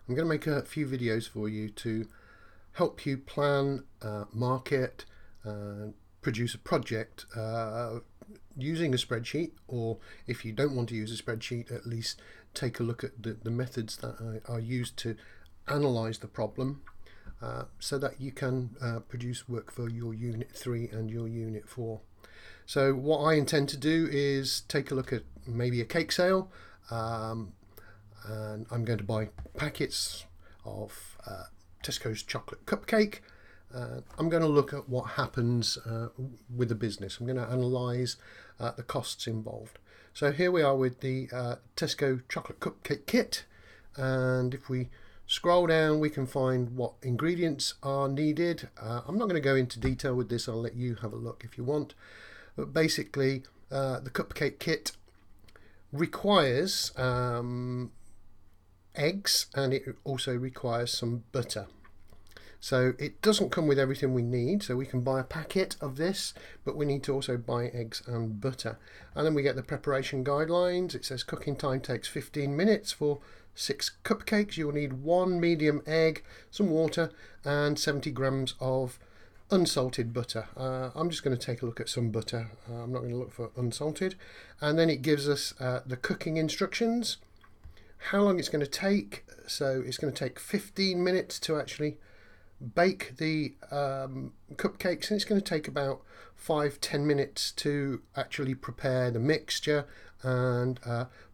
I'm going to make a few videos for you to help you plan, market, produce a project using a spreadsheet, or if you don't want to use a spreadsheet, at least take a look at the methods that are used to analyze the problem, so that you can produce work for your Unit 3 and your Unit 4. So what I intend to do is take a look at maybe a cake sale, and I'm going to buy packets of Tesco's chocolate cupcake. I'm going to look at what happens with the business. I'm going to analyse the costs involved. So here we are with the Tesco chocolate cupcake kit, and if we scroll down we can find what ingredients are needed. I'm not going to go into detail with this, I'll let you have a look if you want, but basically the cupcake kit requires eggs, and it also requires some butter. So it doesn't come with everything we need, so we can buy a packet of this, but we need to also buy eggs and butter. And then we get the preparation guidelines. It says cooking time takes 15 minutes for 6 cupcakes. You'll need 1 medium egg, some water, and 70 grams of unsalted butter. I'm just going to take a look at some butter. I'm not going to look for unsalted. And then it gives us the cooking instructions, how long it's going to take. So it's going to take 15 minutes to actually bake the cupcakes, and it's going to take about 5-10 minutes to actually prepare the mixture and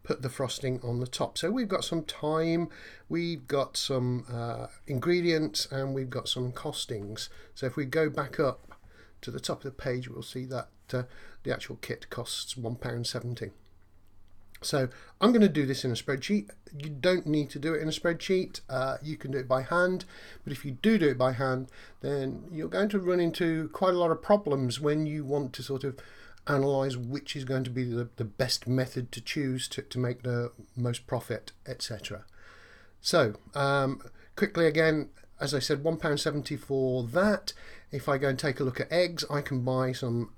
put the frosting on the top. So we've got some time, we've got some ingredients, and we've got some costings. So if we go back up to the top of the page, we'll see that the actual kit costs £1.70. So I'm going to do this in a spreadsheet. You don't need to do it in a spreadsheet. You can do it by hand, but if you do it by hand, then you're going to run into quite a lot of problems when you want to sort of analyze which is going to be the best method to choose to make the most profit, etc. So quickly again, as I said, £1.70 for that. If I go and take a look at eggs, I can buy some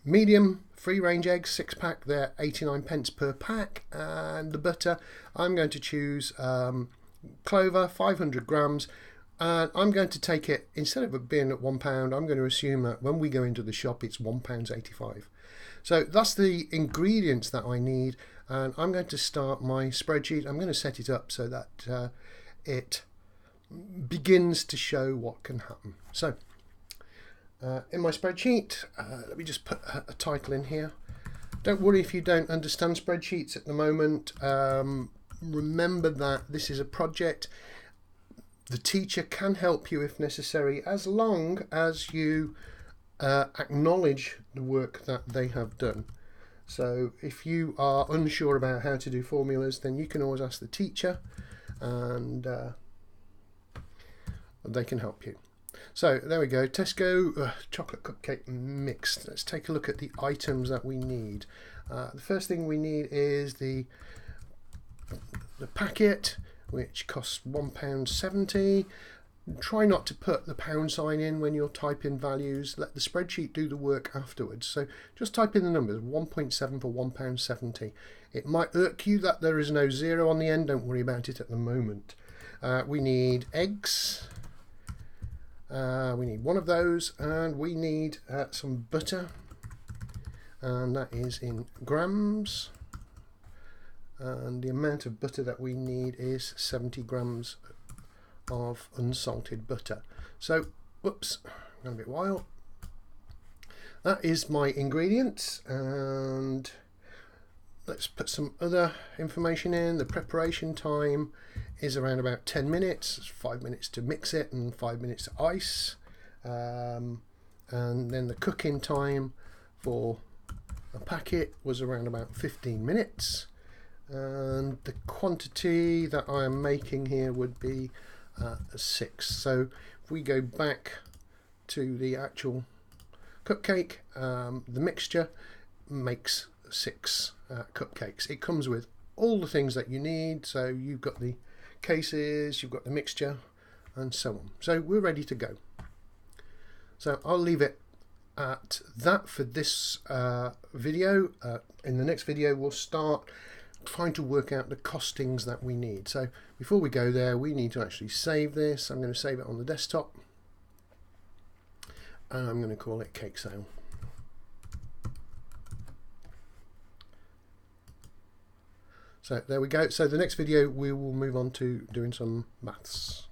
medium free range eggs, 6-pack, they're 89p per pack. And the butter, I'm going to choose Clover, 500 grams, and I'm going to take it, instead of it being at £1, I'm going to assume that when we go into the shop it's £1.85. So that's the ingredients that I need, and I'm going to start my spreadsheet. I'm going to set it up so that it begins to show what can happen. So in my spreadsheet, let me just put a title in here. Don't worry if you don't understand spreadsheets at the moment. Remember that this is a project. The teacher can help you if necessary, as long as you acknowledge the work that they have done. So if you are unsure about how to do formulas, then you can always ask the teacher, and they can help you. So there we go, Tesco chocolate cupcake mix. Let's take a look at the items that we need. The first thing we need is the packet, which costs £1.70. Try not to put the pound sign in when you're typing values. Let the spreadsheet do the work afterwards. So just type in the numbers, 1.7 for £1.70. It might irk you that there is no 0 on the end. Don't worry about it at the moment. We need eggs. We need 1 of those, and we need some butter, and that is in grams, and the amount of butter that we need is 70 grams of unsalted butter. So whoops, gone a bit wild. That is my ingredients, and let's put some other information in. The preparation time is around about 10 minutes. It's 5 minutes to mix it and 5 minutes to ice. And then the cooking time for a packet was around about 15 minutes. And the quantity that I am making here would be 6. So if we go back to the actual cupcake, the mixture makes 6 cupcakes. It comes with all the things that you need. So you've got the cases, you've got the mixture, and so on. So we're ready to go. So I'll leave it at that for this video. In the next video we'll start trying to work out the costings that we need. So before we go there, we need to actually save this. I'm going to save it on the desktop, and I'm going to call it Cake Sale. So there we go. So the next video we will move on to doing some maths.